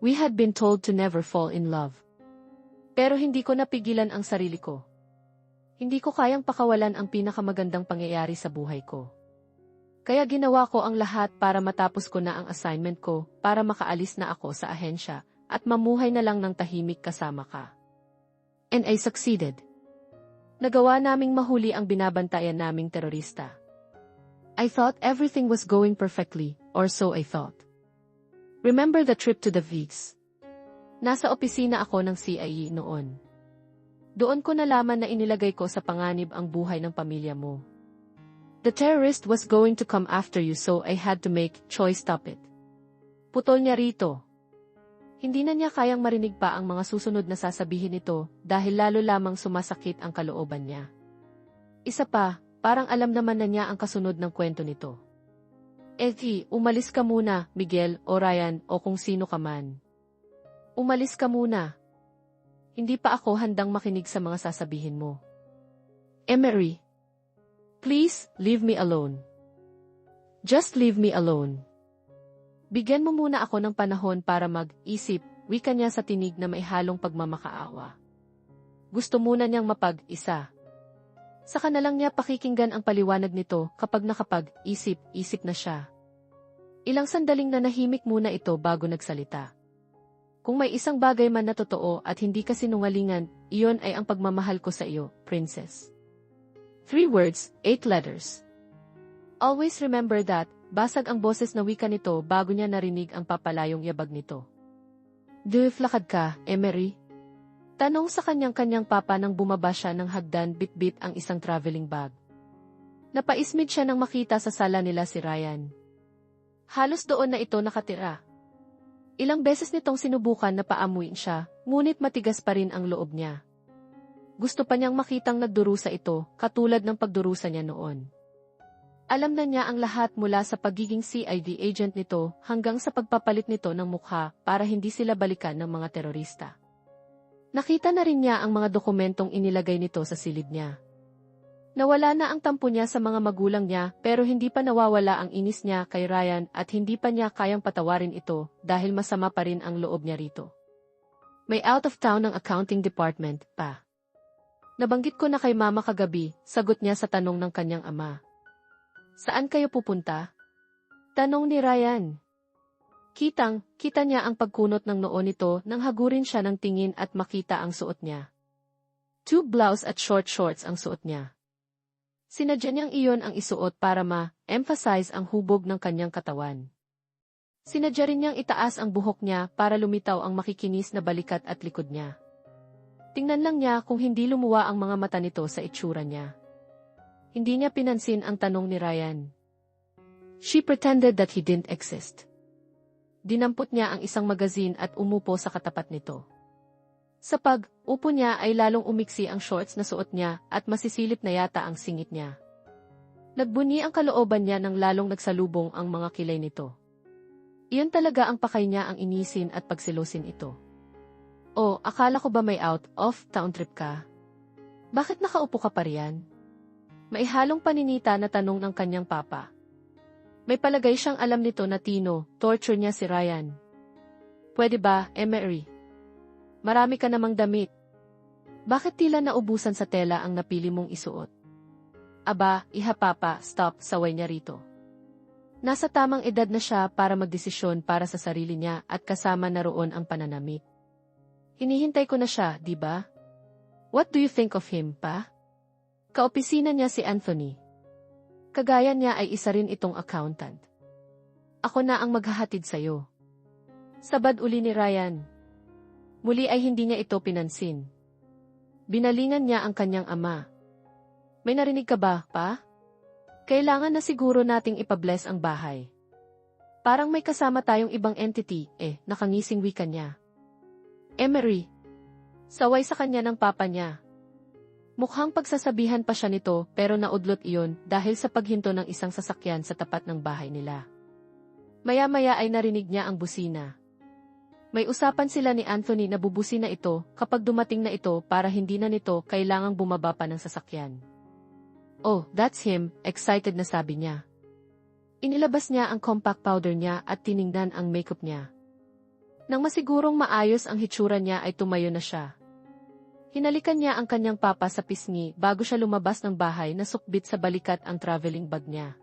We had been told to never fall in love. Pero hindi ko napigilan ang sarili ko. Hindi ko kayang pakawalan ang pinakamagandang pangyayari sa buhay ko. Kaya ginawa ko ang lahat para matapos ko na ang assignment ko, para makaalis na ako sa ahensya, at mamuhay na lang ng tahimik kasama ka. And I succeeded. Nagawa naming mahuli ang binabantayan naming terorista. I thought everything was going perfectly, or so I thought. Remember the trip to the Vigs? Nasa opisina ako ng CIA noon. Doon ko nalaman na inilagay ko sa panganib ang buhay ng pamilya mo. The terrorist was going to come after you, so I had to make choice stop it. Putol niya rito. Hindi na niya kayang marinig pa ang mga susunod na sasabihin nito dahil lalo lamang sumasakit ang kalooban niya. Isa pa, parang alam naman na niya ang kasunod ng kwento nito. Umalis ka muna, Miguel o Ryan o kung sino ka man. Umalis ka muna. Hindi pa ako handang makinig sa mga sasabihin mo. Emery. Please, leave me alone. Just leave me alone. Bigyan mo muna ako ng panahon para mag-isip, wika niya sa tinig na may halong pagmamakaawa. Gusto muna niyang mapag-isa. Saka na lang niya pakikinggan ang paliwanag nito kapag nakapag-isip-isip na siya. Ilang sandaling nanahimik muna ito bago nagsalita. Kung may isang bagay man na totoo at hindi ka sinungalingan, iyon ay ang pagmamahal ko sa iyo, Princess. 3 words, 8 letters. Always remember that, basag ang boses na wika nito bago niya narinig ang papalayong yabag nito. Lakad ka, Emery? Tanong sa kanyang papa nang bumaba siya ng hagdan bit-bit ang isang traveling bag. Napaismid siya nang makita sa sala nila si Ryan. Halos doon na ito nakatira. Ilang beses nitong sinubukan na paamuin siya, ngunit matigas pa rin ang loob niya. Gusto pa niyang makitang nagdurusa ito, katulad ng pagdurusa niya noon. Alam na niya ang lahat mula sa pagiging CID agent nito hanggang sa pagpapalit nito ng mukha para hindi sila balikan ng mga terorista. Nakita na rin niya ang mga dokumentong inilagay nito sa silid niya. Nawala na ang tampo niya sa mga magulang niya pero hindi pa nawawala ang inis niya kay Ryan at hindi pa niya kayang patawarin ito dahil masama pa rin ang loob niya rito. May out of town ng accounting department pa. Nabanggit ko na kay mama kagabi, sagot niya sa tanong ng kanyang ama. Saan kayo pupunta? Tanong ni Ryan. Kita niya ang pagkunot ng noo nito nang hagurin siya ng tingin at makita ang suot niya. Tube blouse at short shorts ang suot niya. Sinadya niyang iyon ang isuot para ma-emphasize ang hubog ng kanyang katawan. Sinadya rin niyang itaas ang buhok niya para lumitaw ang makikinis na balikat at likod niya. Tingnan lang niya kung hindi lumuwa ang mga mata nito sa itsura niya. Hindi niya pinansin ang tanong ni Ryan. She pretended that he didn't exist. Dinampot niya ang isang magazine at umupo sa katapat nito. Sa pag-upo niya ay lalong umiksi ang shorts na suot niya at masisilip na yata ang singit niya. Nagbunyi ang kalooban niya nang lalong nagsalubong ang mga kilay nito. Iyon talaga ang pakay niya ang inisin at pagsilusin ito. Oh, akala ko ba may out-of-town trip ka? Bakit nakaupo ka pa riyan? May halong paninita na tanong ng kanyang papa. May palagay siyang alam nito na torture niya si Ryan. Pwede ba, Emery? Marami ka namang damit. Bakit tila naubusan sa tela ang napili mong isuot? Aba, papa, stop, saway niya rito. Nasa tamang edad na siya para magdesisyon para sa sarili niya at kasama na roon ang pananamit. Hinihintay ko na siya, di ba? What do you think of him, pa? Kaopisina niya si Anthony. Kagaya niya ay isa rin itong accountant. Ako na ang maghahatid sa'yo. Sabad uli ni Ryan. Muli ay hindi niya ito pinansin. Binalingan niya ang kanyang ama. May narinig ka ba, pa? Kailangan na siguro nating ipabless ang bahay. Parang may kasama tayong ibang entity, nakangising wika niya. Emery. Saway sa kanya ng papa niya. Mukhang pagsasabihan pa siya nito pero naudlot iyon dahil sa paghinto ng isang sasakyan sa tapat ng bahay nila. Maya-maya ay narinig niya ang busina. May usapan sila ni Anthony na bubusina ito kapag dumating na ito para hindi na nito kailangang bumaba pa ng sasakyan. Oh, that's him, excited na sabi niya. Inilabas niya ang compact powder niya at tiningnan ang makeup niya. Nang masigurong maayos ang hitsura niya ay tumayo na siya. Hinalikan niya ang kanyang papa sa pisngi bago siya lumabas ng bahay na sukbit sa balikat ang traveling bag niya.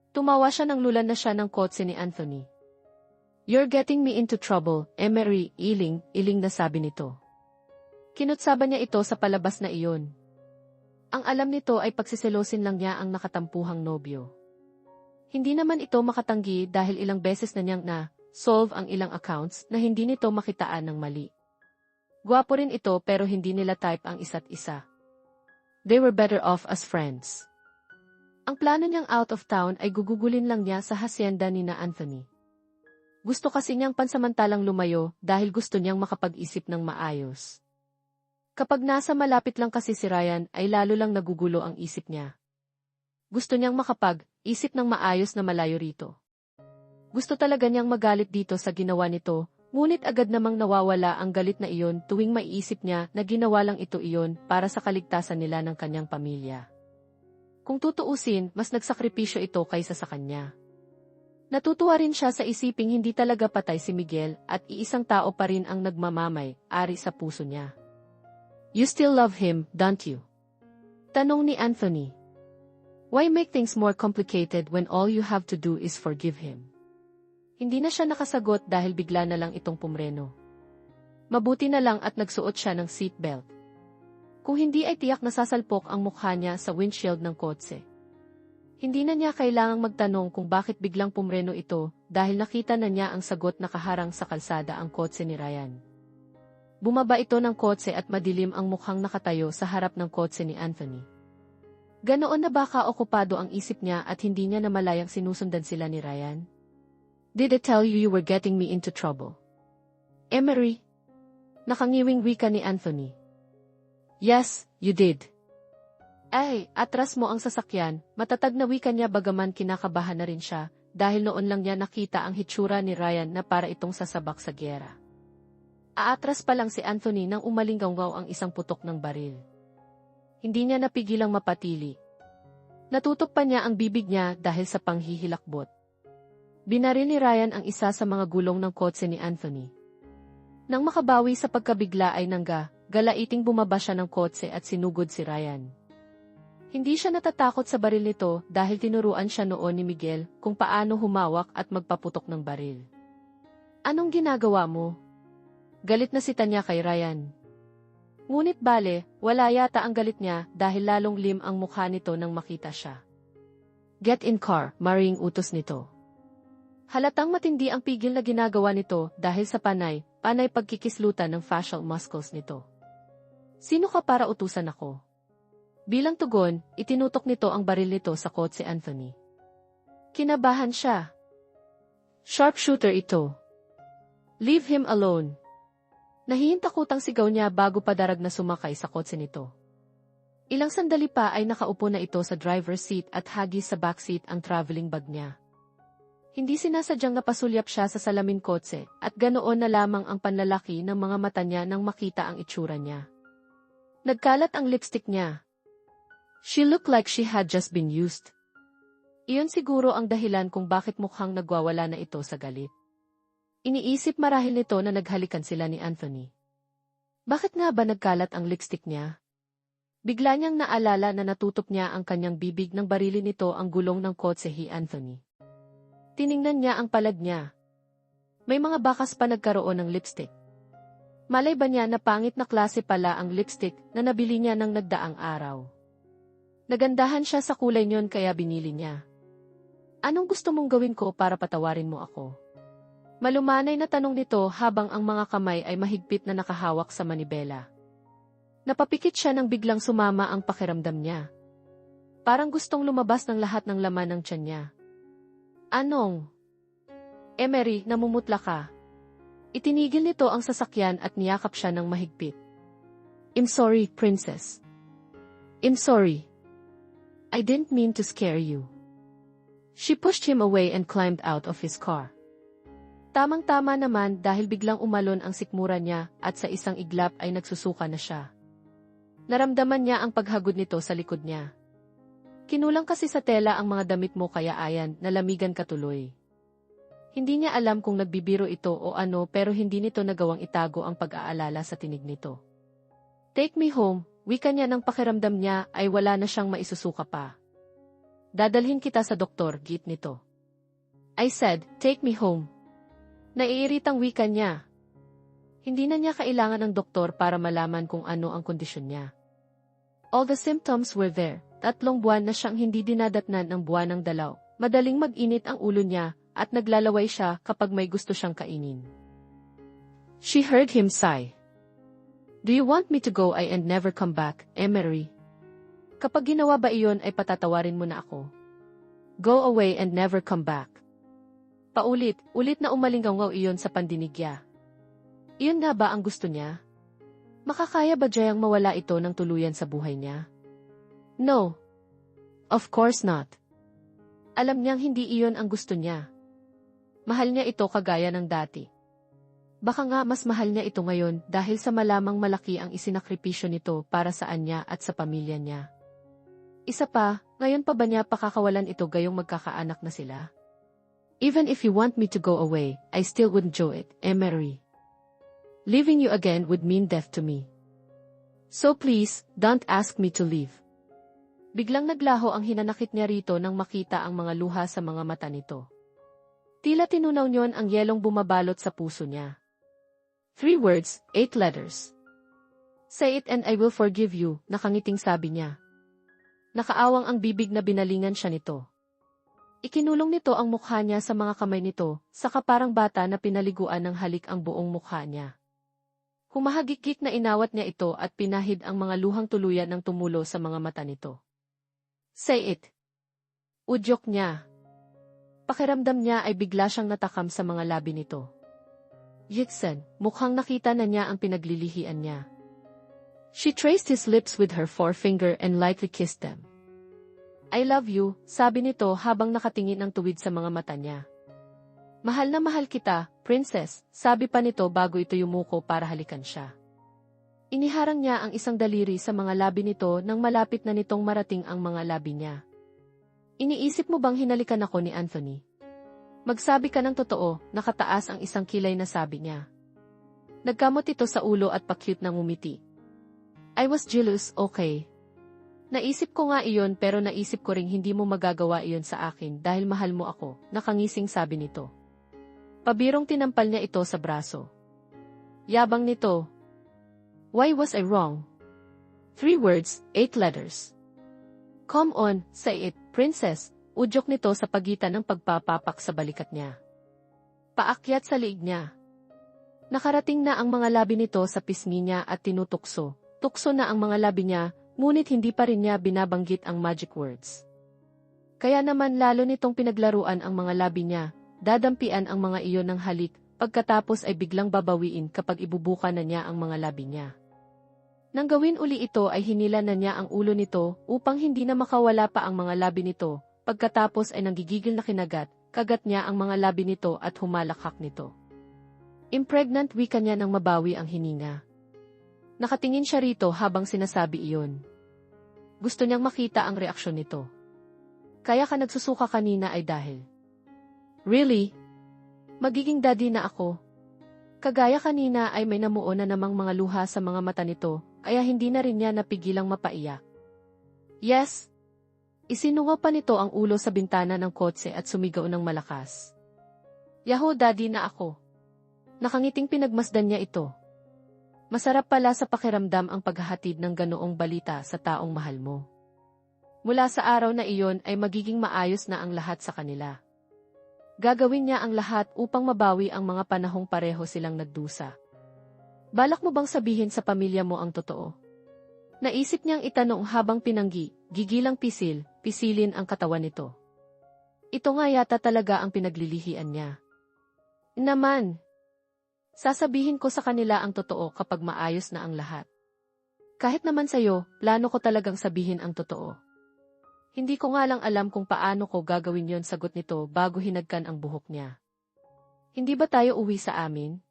Tumawa siya nang lulan na siya ng kotse ni Anthony. "You're getting me into trouble, Emery, iling na sabi nito. Kinutsaban niya ito sa palabas na iyon. Ang alam nito ay pagsiselosin lang niya ang nakatampuhang nobyo. Hindi naman ito makatanggi dahil ilang beses na niyang solve ang ilang accounts na hindi nito makitaan ng mali. Gwapo rin ito pero hindi nila type ang isa't isa. They were better off as friends. Ang plano niyang out of town ay gugugulin lang niya sa hacienda ni na Anthony. Gusto kasi niyang pansamantalang lumayo dahil gusto niyang makapag-isip ng maayos. Kapag nasa malapit lang kasi si Ryan ay lalo lang nagugulo ang isip niya. Gusto niyang makapag-isip ng maayos na malayo rito. Gusto talaga niyang magalit dito sa ginawa nito, ngunit agad namang nawawala ang galit na iyon tuwing maiisip niya na ginawa lang ito iyon para sa kaligtasan nila ng kanyang pamilya. Kung tutuusin, mas nagsakripisyo ito kaysa sa kanya. Natutuwa rin siya sa isiping hindi talaga patay si Miguel at iisang tao pa rin ang nagmamamay-ari sa puso niya. "You still love him, don't you?" Tanong ni Anthony. "Why make things more complicated when all you have to do is forgive him?" Hindi na siya nakasagot dahil bigla na lang itong pumreno. Mabuti na lang at nagsuot siya ng seatbelt. Kung hindi ay tiyak nasasalpok ang mukha niya sa windshield ng kotse. Hindi na niya kailangang magtanong kung bakit biglang pumreno ito dahil nakita na niya ang sagot na kaharang sa kalsada ang kotse ni Ryan. Bumaba ito ng kotse at madilim ang mukhang nakatayo sa harap ng kotse ni Anthony. Ganoon na baka okupado ang isip niya at hindi niya namalayang sinusundan sila ni Ryan? "Did I tell you were getting me into trouble?" "Emery?" Nakangiwing wika ni Anthony. "Yes, you did." "Ay, atras mo ang sasakyan," matatag na wika niya bagaman kinakabahan na rin siya, dahil noon lang niya nakita ang hitsura ni Ryan na para itong sasabak sa gyera. Aatras pa lang si Anthony nang umalinggaw ang isang putok ng baril. Hindi niya napigilang mapatili. Natutok pa niya ang bibig niya dahil sa panghihilakbot. Binaril ni Ryan ang isa sa mga gulong ng kotse ni Anthony. Nang makabawi sa pagkabigla ay galaiting bumaba siya ng kotse at sinugod si Ryan. Hindi siya natatakot sa baril nito dahil tinuruan siya noon ni Miguel kung paano humawak at magpaputok ng baril. "Anong ginagawa mo?" Galit na si Tanya kay Ryan. Ngunit bale, wala yata ang galit niya dahil lalong lim ang mukha nito nang makita siya. "Get in car," maring utos nito. Halatang matindi ang pigil na ginagawa nito dahil sa panay pagkikislutan ng facial muscles nito. "Sino ka para utusan ako?" Bilang tugon, itinutok nito ang baril nito sa kotse Anthony. Kinabahan siya. Sharpshooter ito. "Leave him alone." Nahihintakutang sigaw niya bago padarag na sumakay sa kotse nito. Ilang sandali pa ay nakaupo na ito sa driver's seat at hagis sa backseat ang traveling bag niya. Hindi sinasadyang napasulyap siya sa salamin kotse at ganoon na lamang ang panlalaki ng mga mata niya nang makita ang itsura niya. Nagkalat ang lipstick niya. She looked like she had just been used. Iyon siguro ang dahilan kung bakit mukhang nagwawala na ito sa galit. Iniisip marahil nito na naghalikan sila ni Anthony. Bakit nga ba nagkalat ang lipstick niya? Bigla niyang naalala na natutop niya ang kanyang bibig nang barilin nito ang gulong ng kotse ni Anthony. Tiningnan niya ang palad niya. May mga bakas pa nagkaroon ng lipstick. Malay ba niya na pangit na klase pala ang lipstick na nabili niya ng nagdaang araw? Nagandahan siya sa kulay niyon kaya binili niya. "Anong gusto mong gawin ko para patawarin mo ako?" Malumanay na tanong nito habang ang mga kamay ay mahigpit na nakahawak sa manibela. Napapikit siya nang biglang sumama ang pakiramdam niya. Parang gustong lumabas ng lahat ng laman ng tiyan niya. "Anong?" "Emery, namumutla ka." Itinigil nito ang sasakyan at niyakap siya ng mahigpit. "I'm sorry, princess. I'm sorry. I didn't mean to scare you." She pushed him away and climbed out of his car. Tamang-tama naman dahil biglang umalon ang sikmura niya at sa isang iglap ay nagsusuka na siya. Naramdaman niya ang paghagod nito sa likod niya. "Kinulang kasi sa tela ang mga damit mo kaya ayan, nalamigan ka tuloy." Hindi niya alam kung nagbibiro ito o ano pero hindi nito nagawang itago ang pag-aalala sa tinig nito. Take me home, wika niya ng pakiramdam niya ay wala na siyang maisusuka pa. Dadalhin kita sa doktor, git nito. I said, take me home. Naiiritang wika niya. Hindi na niya kailangan ng doktor para malaman kung ano ang kondisyon niya. All the symptoms were there. 3 buwan na siyang hindi dinadatnan ng buwan ng dalaw. Madaling mag-init ang ulo niya at naglalaway siya kapag may gusto siyang kainin. She heard him sigh. Do you want me to go and never come back, Emery? Kapag ginawa ba iyon ay patatawarin mo na ako? Go away and never come back. Paulit-ulit na umalingaw iyon sa pandinigya. Iyon nga ba ang gusto niya? Makakaya ba Jayang mawala ito ng tuluyan sa buhay niya? No. Of course not. Alam niyang hindi iyon ang gusto niya. Mahal niya ito kagaya ng dati. Baka nga mas mahal niya ito ngayon dahil sa malamang malaki ang isinakripisyo nito para sa anya at sa pamilya niya. Isa pa, ngayon pa ba niya pakakawalan ito gayong magkakaanak na sila? Even if you want me to go away, I still wouldn't do it, Emery. Leaving you again would mean death to me. So please, don't ask me to leave. Biglang naglaho ang hinanakit niya rito nang makita ang mga luha sa mga mata nito. Tila tinunaw niyon ang yelong bumabalot sa puso niya. 3 words, 8 letters. Say it and I will forgive you, nakangiting sabi niya. Nakaawang ang bibig na binalingan siya nito. Ikinulong nito ang mukha niya sa mga kamay nito, saka parang bata na pinaliguan ng halik ang buong mukha niya. Humahagikik na inawat niya ito at pinahid ang mga luhang tuluyan ng tumulo sa mga mata nito. Say it. Udyok niya. Pakiramdam niya ay bigla siyang natakam sa mga labi nito. Yiksen, mukhang nakita na niya ang pinaglilihian niya. She traced his lips with her forefinger and lightly kissed them. I love you, sabi nito habang nakatingin ng tuwid sa mga mata niya. Mahal na mahal kita, princess, sabi pa nito bago ito yumuko para halikan siya. Iniharang niya ang isang daliri sa mga labi nito nang malapit na nitong marating ang mga labi niya. Iniisip mo bang hinalikan ako ni Anthony? Magsabi ka ng totoo, nakataas ang isang kilay na sabi niya. Nagkamot ito sa ulo at pa-cute na ngumiti. I was jealous, okay. Naisip ko nga iyon pero naisip ko ring hindi mo magagawa iyon sa akin dahil mahal mo ako, nakangising sabi nito. Pabirong tinampal niya ito sa braso. Yabang nito. Why was I wrong? 3 words, 8 letters. Come on, say it, princess, udyok nito sa pagitan ng pagpapapak sa balikat niya. Paakyat sa liig niya. Nakarating na ang mga labi nito sa pisngi niya at tinutukso. Tukso na ang mga labi niya, ngunit hindi pa rin niya binabanggit ang magic words. Kaya naman lalo nitong pinaglaruan ang mga labi niya, dadampian ang mga iyon ng halik, pagkatapos ay biglang babawiin kapag ibubuka na niya ang mga labi niya. Nang gawin uli ito ay hinila na niya ang ulo nito upang hindi na makawala pa ang mga labi nito, pagkatapos ay nanggigigil na kinagat, kagat niya ang mga labi nito at humalakhak nito. Impregnant wika niya nang mabawi ang hininga. Nakatingin siya rito habang sinasabi iyon. Gusto niyang makita ang reaksyon nito. Kaya ka nagsusuka kanina ay dahil. Really? Magiging daddy na ako. Kagaya kanina ay may namuo na namang mga luha sa mga mata nito, kaya hindi na rin niya napigilang mapaiyak. Yes. Isinungaw pa nito ang ulo sa bintana ng kotse at sumigaw ng malakas. Yahoo daddy na ako. Nakangiting pinagmasdan niya ito. Masarap pala sa pakiramdam ang paghahatid ng ganoong balita sa taong mahal mo. Mula sa araw na iyon ay magiging maayos na ang lahat sa kanila. Gagawin niya ang lahat upang mabawi ang mga panahong pareho silang nagdusa. Balak mo bang sabihin sa pamilya mo ang totoo? Naisip niyang itanong habang gigilang pisilin ang katawan nito. Ito nga yata talaga ang pinaglilihian niya. Naman! Sasabihin ko sa kanila ang totoo kapag maayos na ang lahat. Kahit naman sa'yo, plano ko talagang sabihin ang totoo. Hindi ko nga lang alam kung paano ko gagawin yon, sagot nito bago hinagkan ang buhok niya. Hindi ba tayo uwi sa amin?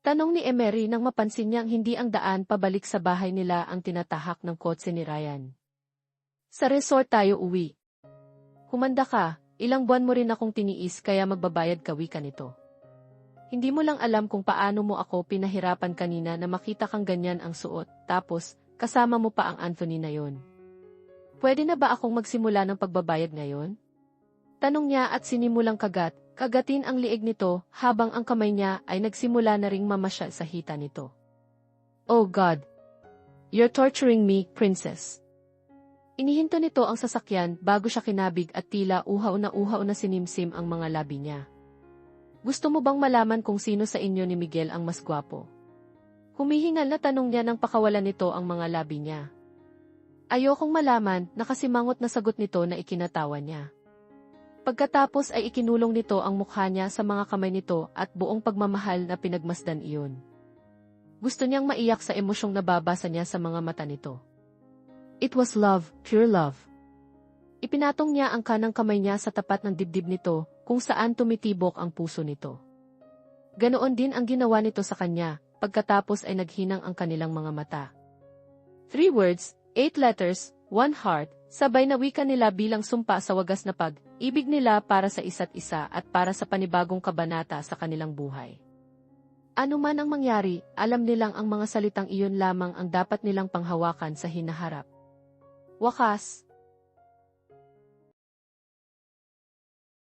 Tanong ni Emery nang mapansin niyang hindi ang daan pabalik sa bahay nila ang tinatahak ng kotse ni Ryan. Sa resort tayo uwi. Humanda ka, ilang buwan mo rin akong tiniis kaya magbabayad ka wika nito. Hindi mo lang alam kung paano mo ako pinahirapan kanina na makita kang ganyan ang suot, tapos, kasama mo pa ang Anthony na yon. Pwede na ba akong magsimula ng pagbabayad ngayon? Tanong niya at sinimulang kagatin ang liig nito habang ang kamay niya ay nagsimula na ring mamasya sa hita nito. Oh God! You're torturing me, princess. Inihinto nito ang sasakyan bago siya kinabig at tila uhaw na sinimsim ang mga labi niya. Gusto mo bang malaman kung sino sa inyo ni Miguel ang mas gwapo? Humihingal na tanong niya nang pakawalan nito ang mga labi niya. Ayokong malaman, nakasimangot na sagot nito na ikinatawa niya. Pagkatapos ay ikinulong nito ang mukha niya sa mga kamay nito at buong pagmamahal na pinagmasdan iyon. Gusto niyang maiyak sa emosyong nababasa niya sa mga mata nito. It was love, pure love. Ipinatong niya ang kanang kamay niya sa tapat ng dibdib nito, kung saan tumitibok ang puso nito. Ganoon din ang ginawa nito sa kanya, pagkatapos ay naghinang ang kanilang mga mata. 3 words, 8 letters, 1 heart, sabay na wika nila bilang sumpa sa wagas na pag-ibig nila para sa isa't isa at para sa panibagong kabanata sa kanilang buhay. Ano man ang mangyari, alam nilang ang mga salitang iyon lamang ang dapat nilang panghawakan sa hinaharap. Wakas,